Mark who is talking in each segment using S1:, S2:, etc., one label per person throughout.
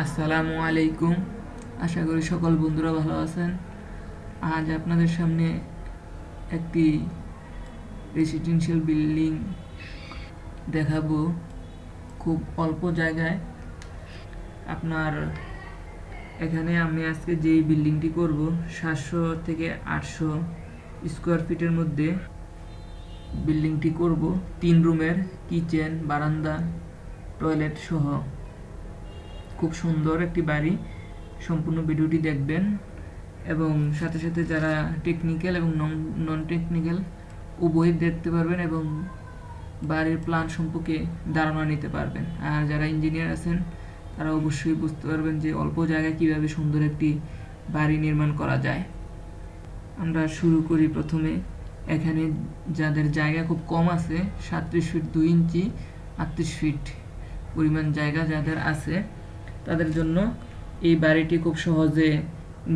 S1: আসসালামু আলাইকুম। আশা করি সকল বন্ধুরা ভালো আছেন। আজ আপনাদের সামনে একটি রেসিডেন্সিয়াল বিল্ডিং দেখাবো, খুব অল্প জায়গায়। আপনার এখানে আমি আজকে যেই বিল্ডিংটি করব 700 থেকে 800 স্কোয়ার ফিটের মধ্যে বিল্ডিংটি করব। 3 রুমের, কিচেন, বারান্দা, টয়লেট সহ খুব সুন্দর একটি বাড়ি। সম্পূর্ণ ভিডিওটি দেখবেন এবং সাথে সাথে যারা টেকনিক্যাল এবং নন টেকনিক্যাল উভয়ই দেখতে পারবেন এবং বাড়ির প্ল্যান সম্পর্কে ধারণা নিতে পারবেন। আর যারা ইঞ্জিনিয়ার আছেন তারা অবশ্যই বুঝতে পারবেন যে অল্প জায়গায় কিভাবে সুন্দর একটি বাড়ি নির্মাণ করা যায়। আমরা শুরু করি প্রথমে। এখানে যাদের জায়গা খুব কম আছে, 37 ফিট 2 ইঞ্চি 38 ফিট পরিমাণ জায়গা যাদের আছে, তাদের জন্য এই বাড়িটি খুব সহজে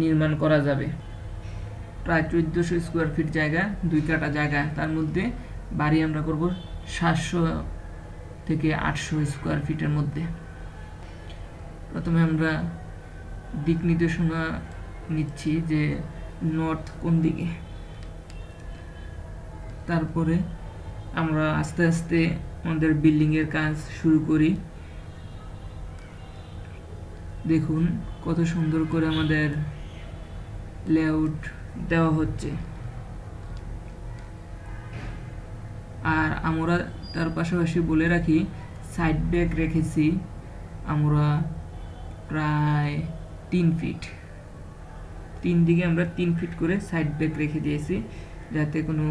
S1: নির্মাণ করা যাবে। প্রায় 1400 স্কোয়ার ফিট জায়গা, 2 কাঠা জায়গা, তার মধ্যে বাড়ি আমরা করব 700 থেকে 800 স্কোয়ার ফিটের মধ্যে। প্রথমে আমরা দিক নির্দেশনা নিচ্ছি যে নর্থ কোন দিকে। তারপরে আমরা আস্তে আস্তে আমাদের বিল্ডিংয়ের কাজ শুরু করি। দেখুন কত সুন্দর করে আমাদের লেআউট দেওয়া হচ্ছে। আর আমরা তার পাশাপাশি বলে রাখি, সাইড ব্যাক রেখেছি আমরা প্রায় 3 ফিট। 3 দিকে আমরা 3 ফিট করে সাইড ব্যাক রেখে দিয়েছি, যাতে কোনো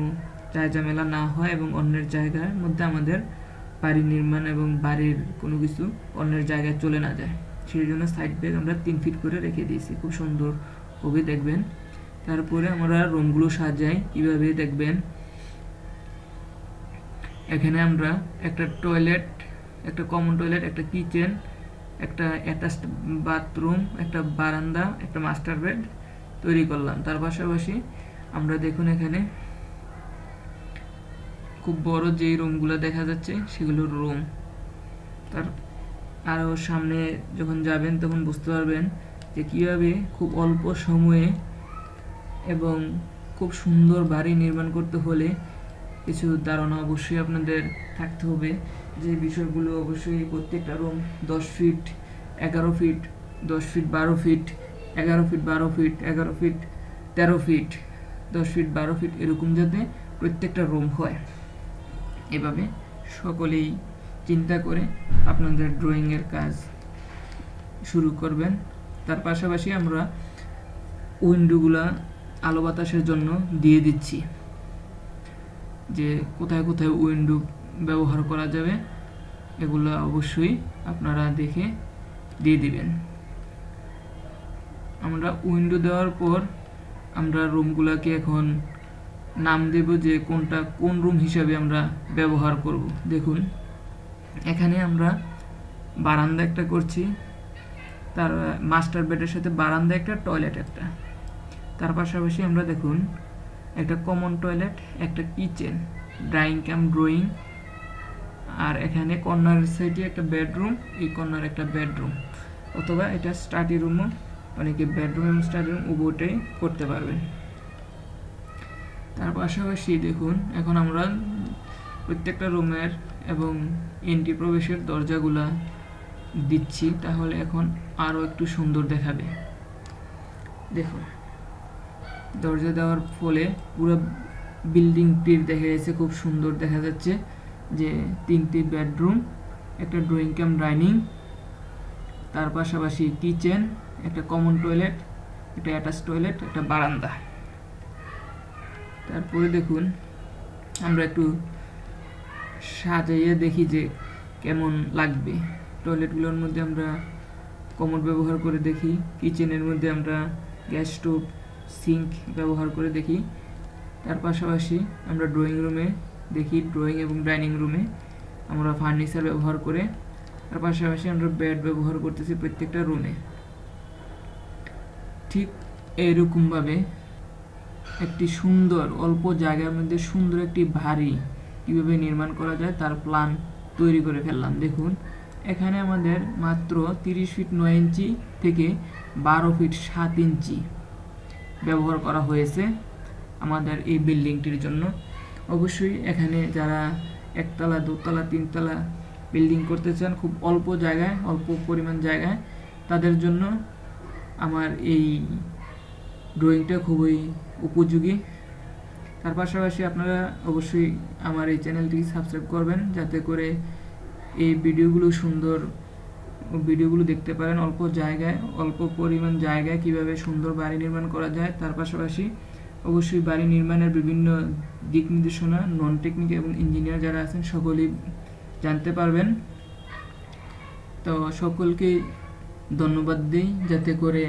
S1: ঝামেলা না হয় এবং অন্যের জায়গার মধ্যে আমাদের বাড়ি নির্মাণ এবং বাড়ির কোনো কিছু অন্যের জায়গায় চলে না যায়। সেই জন্য সাইড ব্যাক আমরা 3 ফিট করে রেখে দিয়েছি, খুব সুন্দর হবে দেখবেন। তারপরে আমরা রুমগুলো সাজাই কিভাবে দেখবেন। এখানে আমরা একটা টয়লেট, একটা কমন টয়লেট, একটা কিচেন, একটা অ্যাটাচড বাথরুম, একটা বারান্দা, একটা মাস্টার বেড তৈরি করলাম। তার পাশাপাশি আমরা দেখুন এখানে খুব বড় যেই রুমগুলো দেখা যাচ্ছে সেগুলো রুম। তার আরও সামনে যখন যাবেন তখন বুঝতে পারবেন যে কীভাবে খুব অল্প সময়ে এবং খুব সুন্দর বাড়ি নির্মাণ করতে হলে কিছু ধারণা অবশ্যই আপনাদের থাকতে হবে। যে বিষয়গুলো অবশ্যই প্রত্যেকটা room 10 feet 11 feet 10 feet 12 feet 11 feet 12 feet 11 feet 13 feet 10 feet 12 feet এরকম যাতে প্রত্যেকটা রুম হয়, এভাবে সকলেই চিন্তা করে আপনাদের ড্রয়িংয়ের কাজ শুরু করবেন। তার পাশাপাশি আমরা উইন্ডোগুলা আলো বাতাসের জন্য দিয়ে দিচ্ছি, যে কোথায় কোথায় উইন্ডো ব্যবহার করা যাবে এগুলো অবশ্যই আপনারা দেখে দিয়ে দিবেন। আমরা উইন্ডো দেওয়ার পর আমরা রুমগুলোকে এখন নাম দেব যে কোনটা কোন রুম হিসাবে আমরা ব্যবহার করব। দেখুন এখানে আমরা বারান্দা একটা করছি, তার মাস্টার বেডের সাথে বারান্দা একটা, টয়লেট একটা। তার পাশাপাশি আমরা দেখুন একটা কমন টয়লেট, একটা কিচেন, ড্রয়িং ক্যাম ড্রয়িং, আর এখানে কর্নার সাইডে একটা বেডরুম, এই কর্নার একটা বেডরুম, অথবা এটা স্টাডি রুমও, অনেকে বেডরুম এবং স্টাডি রুম উভয়টাই করতে পারবেন। তার পাশাপাশি দেখুন এখন আমরা প্রত্যেকটা রুমের এবং এন্ট্রি প্রবেশের দরজাগুলা দিচ্ছি, তাহলে এখন আরও একটু সুন্দর দেখাবে। দেখুন দরজা দেওয়ার ফলে পুরো বিল্ডিংটির দেখা যাচ্ছে খুব সুন্দর দেখা যাচ্ছে, যে 3টি বেডরুম, একটা ড্রয়িং কাম ডাইনিং, তার পাশাপাশি কিচেন, একটা কমন টয়লেট, একটা অ্যাটাচ টয়লেট, একটা বারান্দা। তারপরে দেখুন আমরা একটু সাজাইয়ে দেখি যে কেমন লাগবে। টয়লেটগুলোর মধ্যে আমরা কমোড ব্যবহার করে দেখি, কিচেনের মধ্যে আমরা গ্যাস স্টোভ, সিঙ্ক ব্যবহার করে দেখি। তার পাশাপাশি আমরা ড্রয়িং রুমে দেখি, ড্রয়িং এবং ডাইনিং রুমে আমরা ফার্নিচার ব্যবহার করে, তার পাশাপাশি আমরা বেড ব্যবহার করতেছি প্রত্যেকটা রুমে। ঠিক এইরকমভাবে একটি সুন্দর অল্প জায়গার মধ্যে সুন্দর একটি বাড়ি কীভাবে নির্মাণ করা যায় তার প্ল্যান তৈরি করে ফেললাম। দেখুন এখানে আমাদের মাত্র 30 ফিট 9 ইঞ্চি থেকে 12 ফিট 7 ইঞ্চি ব্যবহার করা হয়েছে আমাদের এই বিল্ডিংটির জন্য। অবশ্যই এখানে যারা একতলা, দোতলা, তিনতলা বিল্ডিং করতে চান খুব অল্প জায়গায়, অল্প পরিমাণ জায়গায়, তাদের জন্য আমার এই ড্রয়িংটা খুবই উপযোগী। তার পাশাপাশি আপনারা অবশ্যই আমার এই চ্যানেলটি সাবস্ক্রাইব করবেন, যাতে করে এই ভিডিওগুলো দেখতে পারেন। অল্প জায়গায়, অল্প পরিমাণ জায়গায় কিভাবে সুন্দর বাড়ি নির্মাণ করা যায়। তার পাশাপাশি অবশ্যই বাড়ি নির্মাণের বিভিন্ন দিক নির্দেশনা নন টেকনিক এবং ইঞ্জিনিয়ার যারা আছেন সকলেই জানতে পারবেন। তো সকলকে ধন্যবাদ দিই, যাতে করে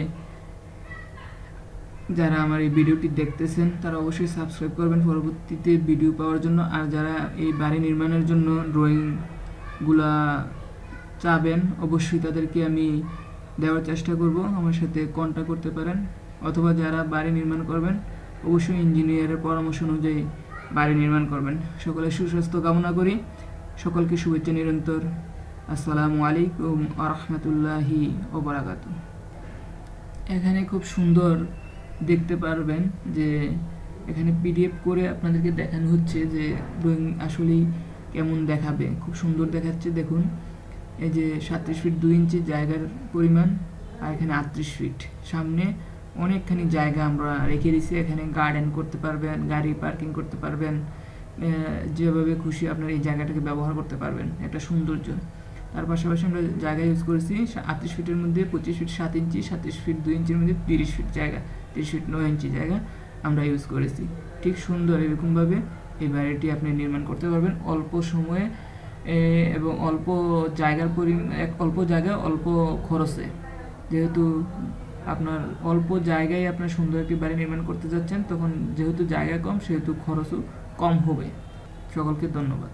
S1: যারা আমার এই ভিডিওটি দেখতেছেন তারা অবশ্যই সাবস্ক্রাইব করবেন পরবর্তীতে ভিডিও পাওয়ার জন্য। আর যারা এই বাড়ি নির্মাণের জন্য ড্রয়িংগুলা চাবেন অবশ্যই তাদেরকে আমি দেওয়ার চেষ্টা করব, আমার সাথে কন্ট্যাক্ট করতে পারেন। অথবা যারা বাড়ি নির্মাণ করবেন অবশ্যই ইঞ্জিনিয়ারের পরামর্শ অনুযায়ী বাড়ি নির্মাণ করবেন। সকলের সুস্বাস্থ্য কামনা করি, সকলকে শুভেচ্ছা নিরন্তর। আসসালামু আলাইকুম ওয়া রাহমাতুল্লাহি ওয়া বারাকাতুহু। এখানে খুব সুন্দর দেখতে পারবেন যে এখানে পিডিএফ করে আপনাদেরকে দেখানো হচ্ছে যে ড্রয়িং আসলেই কেমন দেখাবে। খুব সুন্দর দেখাচ্ছে, দেখুন এই যে 37 ফিট 2 ইঞ্চি জায়গার পরিমাণ, আর এখানে 38 ফিট। সামনে অনেকখানি জায়গা আমরা রেখে দিয়েছি, এখানে গার্ডেন করতে পারবেন, গাড়ি পার্কিং করতে পারবেন, যেভাবে খুশি আপনার এই জায়গাটাকে ব্যবহার করতে পারবেন, একটা সৌন্দর্য। তার পাশাপাশি আমরা জায়গা ইউজ করেছি 38 ফিটের মধ্যে 25 ফিট 7 ইঞ্চি, 37 ফিট 2 ইঞ্চির মধ্যে 30 ফিট জায়গা, 30 ফিট 9 ইঞ্চি জায়গা আমরা ইউজ করেছি। ঠিক সুন্দর এরকমভাবে এই বাড়িটি আপনি নির্মাণ করতে পারবেন অল্প সময়ে এবং অল্প জায়গায় অল্প খরচে। যেহেতু আপনার অল্প জায়গায় আপনার সুন্দর একটি বাড়ি নির্মাণ করতে যাচ্ছেন, তখন যেহেতু জায়গা কম সেহেতু খরচও কম হবে। সকলকে ধন্যবাদ।